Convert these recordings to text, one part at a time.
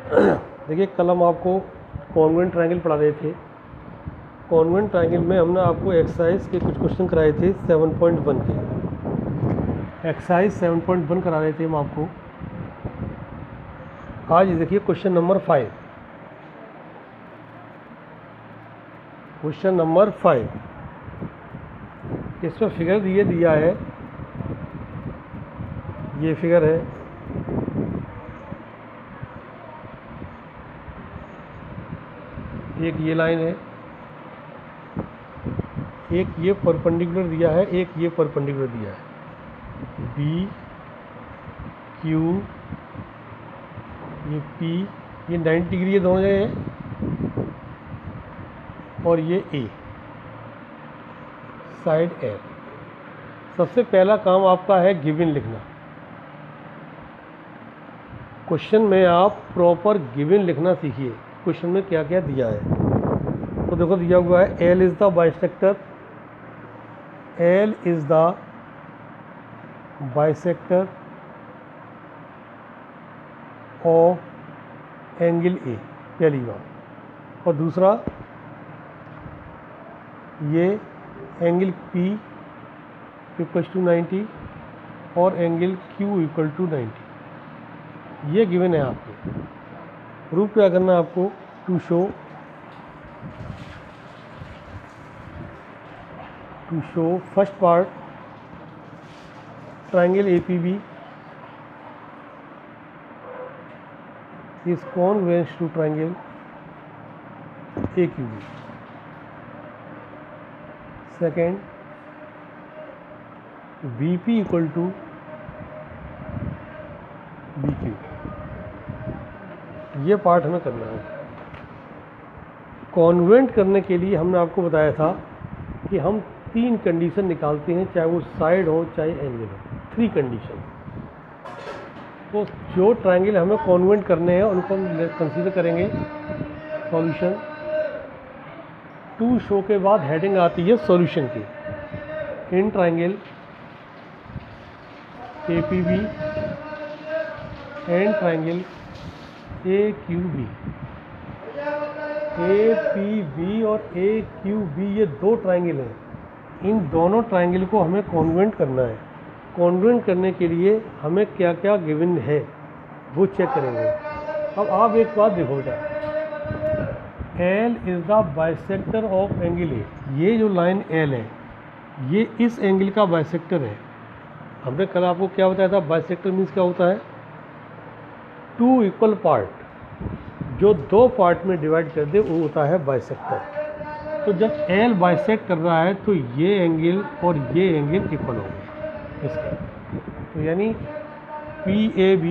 देखिए कल हम आपको कॉन्वेंट ट्रायंगल पढ़ा रहे थे। कॉन्वेंट ट्रायंगल में हमने आपको एक्सरसाइज के कुछ क्वेश्चन कराए थे 7.1 के। एक्सरसाइज 7.1 करा रहे थे हम आपको। आज देखिए क्वेश्चन नंबर 5। क्वेश्चन नंबर 5 इसमें फिगर दिया है, ये फिगर है। एक ये लाइन है, एक ये परपेंडिकुलर दिया है, एक ये परपेंडिकुलर दिया है। बी क्यू, ये पी, ये 90 डिग्री ये दोनों जगह है, और ये ए साइड ए। सबसे पहला काम आपका है गिवन लिखना। क्वेश्चन में आप प्रॉपर गिवन लिखना सीखिए। क्वेश्चन में क्या क्या दिया है तो देखो, दिया हुआ है L is the bisector, L is the bisector of angle A, पहली बात। और दूसरा, ये एंगल पी इक्वल टू 90 और एंगल क्यू इक्वल टू 90, ये गिवन है आपके। प्रूफ क्या करना है आपको? To show first part triangle APB is congruent to triangle AQB. Second, VP equal to BQ. ये पार्ट हमें करना है। कॉन्वेंट करने के लिए हमने आपको बताया था कि हम 3 कंडीशन निकालते हैं, चाहे वो साइड हो चाहे एंगल हो। 3 कंडीशन। तो जो ट्रायंगल हमें कॉन्वेंट करने हैं उनको हम कंसीडर करेंगे सॉल्यूशन। टू शो के बाद हेडिंग आती है सॉल्यूशन की। In triangle APB and triangle AQB। APB और AQB ये 2 ट्रायंगल हैं। इन दोनों ट्रायंगल को हमें कॉन्वेंट करना है। कॉन्वेंट करने के लिए हमें क्या क्या गिवन है वो चेक करेंगे। अब आप एक बात देखो बेटा, L is the bisector of angle A. ये जो लाइन एल है ये इस एंगल का बाइसेक्टर है। हमने कल आपको क्या बताया था? बाइसेक्टर मीन्स क्या होता है? 2 इक्वल पार्ट जो 2 पार्ट में डिवाइड कर दे वो होता है बाइसेक्टर। तो जब एल बाइसेक्ट कर रहा है तो ये एंगल और ये एंगल इक्वल होंगे इसके। तो यानी PAB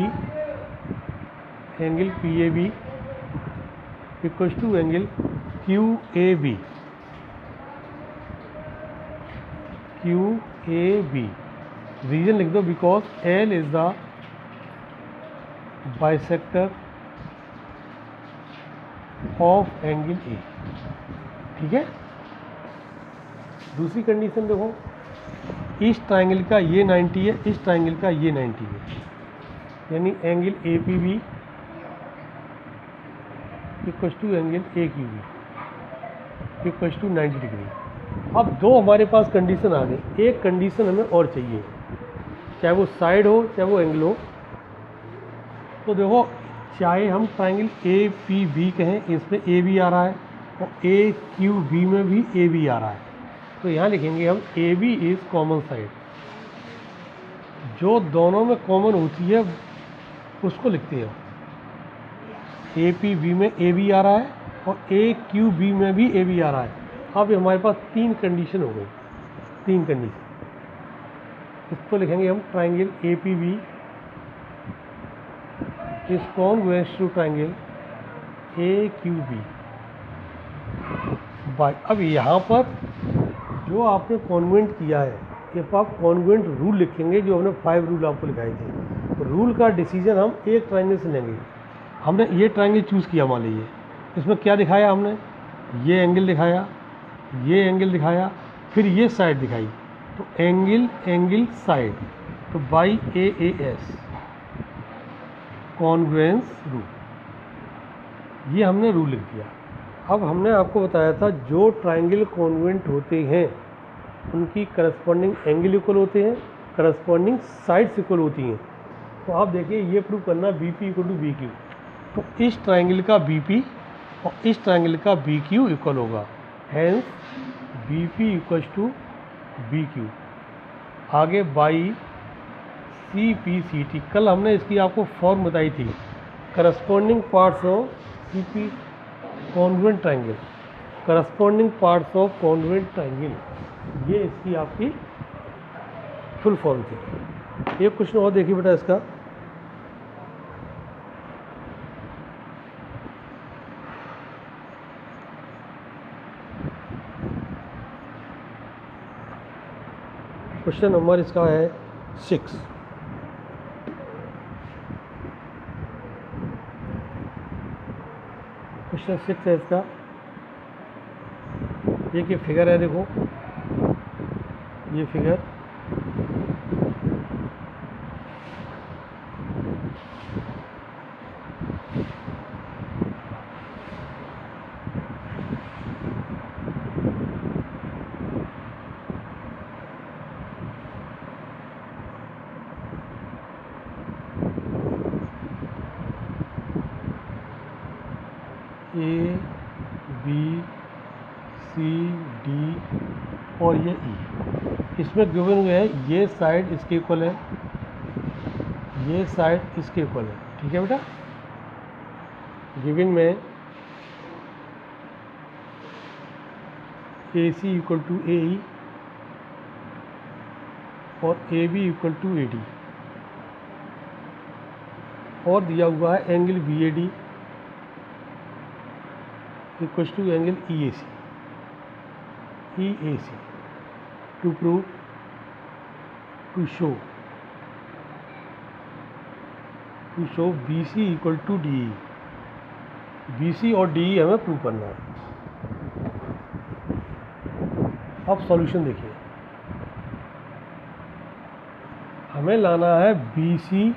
angle PAB equal to angle QAB। Reason लिख दो, because L is the bisector of angle A। ठीक है। दूसरी कंडीशन देखो, इस ट्रायंगल का ये 90 है, इस ट्रायंगल का ये 90 है, यानी angle APB equal to angle AQB equal to 90 degree. अब 2 हमारे पास कंडीशन आ गई। एक कंडीशन हमें और चाहिए, चाहे वो साइड हो चाहे वो एंगल हो। तो देखो, चाहे हम ट्रायंगल APB कहें, इसमें AB आ रहा है और AQB में भी AB आ रहा है। तो यहाँ लिखेंगे हम AB इज़ कॉमन साइड। जो दोनों में कॉमन होती है उसको लिखते हैं। APB में AB आ रहा है और AQB में भी AB आ रहा है। अब हमारे पास 3 कंडीशन हो गई। 3 कंडीशन इसको लिखेंगे हम triangle APB is congruent to triangle AQB by. अब यहाँ पर जो आपने कॉन्वेंट किया है, if आप कॉन्वेंट रूल लिखेंगे, जो हमने 5 रूल आपको लिखाए थे, तो रूल का डिसीजन हम एक ट्रायंगल से लेंगे। हमने ये ट्रायंगल चूज़ किया, मान लीजिए इसमें क्या दिखाया हमने? ये एंगल दिखाया, ये एंगल दिखाया, फिर ये साइड दिखाई। तो एंगल साइड, तो बाई AAS कॉन्ग्रुएंस रूल। ये हमने रूल लिख दिया। अब हमने आपको बताया था जो ट्राइंगल कॉन्वेंट होते हैं उनकी करस्पॉन्डिंग एंगल इक्वल होते हैं, करस्पॉन्डिंग साइड्स इक्वल होती हैं। तो आप देखिए ये प्रूव करना B P equal to B Q, तो इस ट्राइंगल का बी पी और इस ट्राइंगल का बी क्यू इक्वल होगा, hence B P equals to B Q. आगे by C P C T, कल हमने इसकी आपको फॉर्म बताई थी, corresponding parts of C P congruent triangle, corresponding parts of congruent triangle, ये इसकी आपकी फुल फॉर्म थी। एक क्वेश्चन और देखिए बेटा इसका, क्वेश्चन नंबर इसका है 6। क्वेश्चन 6 है इसका, ये फिगर है, देखो ये figure A B C D और ये ई, इसमें गिवन हुए है ये साइड इसके इक्वल है, ये साइड इसके इक्वल है, ठीक है बेटा। गिवन में ए सी इक्वल टू ए ई और A B equal to A D, और दिया हुआ है angle B A D equal to angle E A C, to prove, to show B C equal to D E, B C और D ई हमें prove करना है। अब सॉल्यूशन देखिए, हमें लाना है बी सी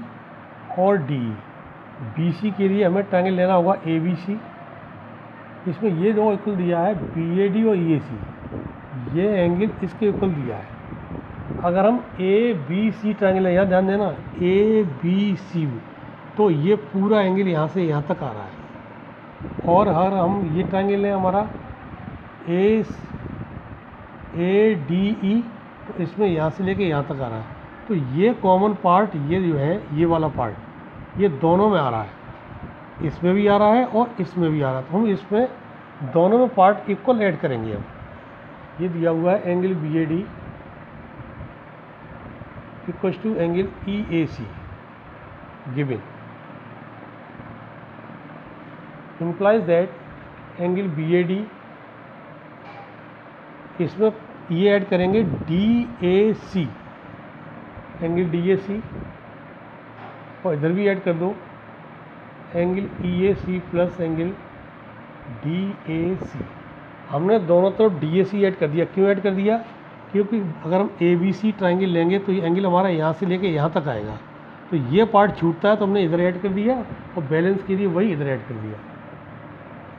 और डी ई। बी सी के लिए हमें ट्रायंगल लेना होगा ए बी सी, इसमें ये दो इक्वल दिया है बी ए डी और ई ए सी, ये एंगल इसके इक्वल दिया है। अगर हम ए बी सी ट्रायंगल, यहाँ ध्यान देना, ए बी सी, तो ये पूरा एंगल यहाँ से यहाँ तक आ रहा है, और हर हम ये ट्रायंगल है हमारा ए डी ई, तो इसमें यहाँ से लेके यहाँ तक आ रहा है, तो ये कॉमन पार्ट, ये जो है ये वाला पार्ट, ये दोनों में आ रहा है, इसमें भी आ रहा है और इसमें भी आ रहा है, तो हम इसमें दोनों में पार्ट इक्वल ऐड करेंगे। अब ये दिया हुआ है angle B A D equal to angle E A C, given implies that angle B A D, इसमें ये ऐड करेंगे D A C, angle D A C, और इधर भी ऐड कर दो angle E A C plus angle D A C. हमने दोनों तरफ डी ए सी ऐड कर दिया, क्यों ऐड कर दिया? क्योंकि अगर हम ए बी सी ट्राइंगल लेंगे तो ये एंगल हमारा यहाँ से लेके यहाँ तक आएगा, तो ये पार्ट छूटता है, तो हमने इधर ऐड कर दिया, और बैलेंस के लिए वही इधर ऐड कर दिया।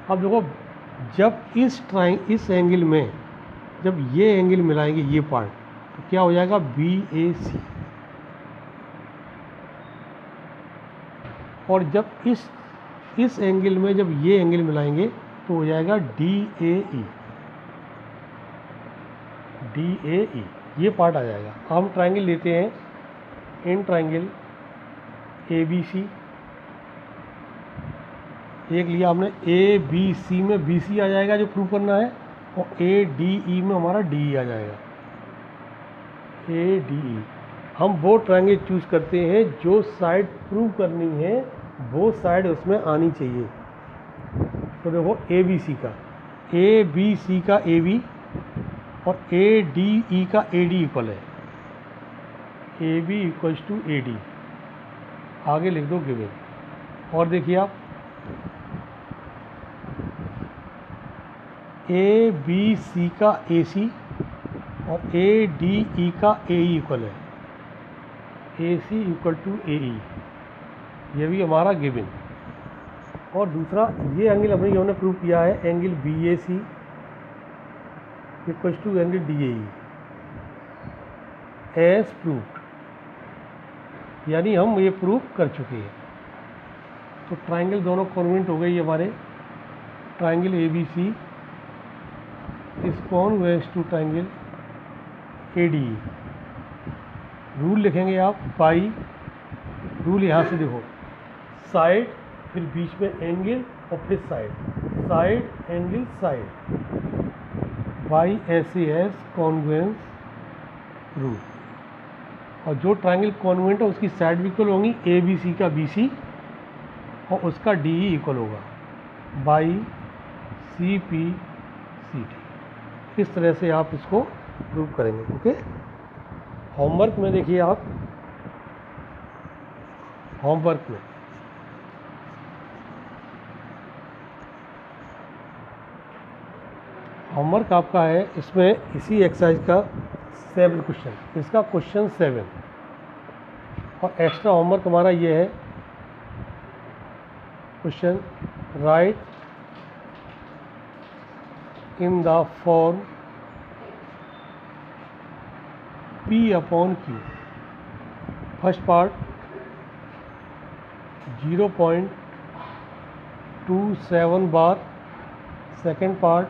अब देखो, जब इस एंगल में जब ये एंगल मिलाएंगे ये पार्ट, तो क्या हो जाएगा बी ए सी, और जब इस एंगल में जब ये एंगल मिलाएंगे तो हो जाएगा डी ए ई, ये पार्ट आ जाएगा। हम ट्राइंगल लेते हैं, इन ट्राइंगल ए बी सी, एक लिया हमने ए बी सी में बी सी आ जाएगा जो प्रूव करना है, और ए डी ई में हमारा डी ई आ जाएगा, ए डी ई। हम वो ट्रायंगल चूज करते हैं जो साइड प्रूव करनी है वो साइड उसमें आनी चाहिए। तो देखो ए बी सी का ए बी और ए डी ई का ए डी इक्वल है, A B equals to A D, आगे लिख दो गिवन। और देखिए आप, ए बी सी का ए सी और ए डी ई का ए ई इक्वल है, ए सी इक्वल टू ए ई, ये भी हमारा गिवन। और दूसरा ये एंगल हमने प्रूव किया है, angle BAC equals to angle DAE as proved, यानी हम ये प्रूव कर चुके हैं। तो ट्राइंगल दोनों कॉन्वेंट हो गई हमारे। Triangle ABC is congruent to triangle ADE। Rule लिखेंगे आप, बाई रूल यहाँ से देखो, साइड फिर बीच में एंगल और फिर side, side angle side, by SAS conveyance rule. और जो ट्राइंगल कॉन्वेंट है उसकी साइड भी इक्वल होंगी, ABC का BC और उसका DE इक्वल होगा बाई CPCT। इस तरह से आप इसको प्रूव करेंगे। ओके, होमवर्क में देखिए आप, होमवर्क में होमवर्क आपका है, इसमें इसी एक्सरसाइज का 7 क्वेश्चन, इसका क्वेश्चन 7 और एक्स्ट्रा होमवर्क हमारा ये है, question right in the form P/Q। First part 0.27 bar, second part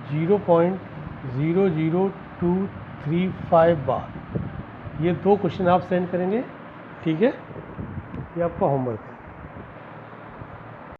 0.00235 बार। ये 2 क्वेश्चन आप सेंड करेंगे, ठीक है। ये आपका होमवर्क है।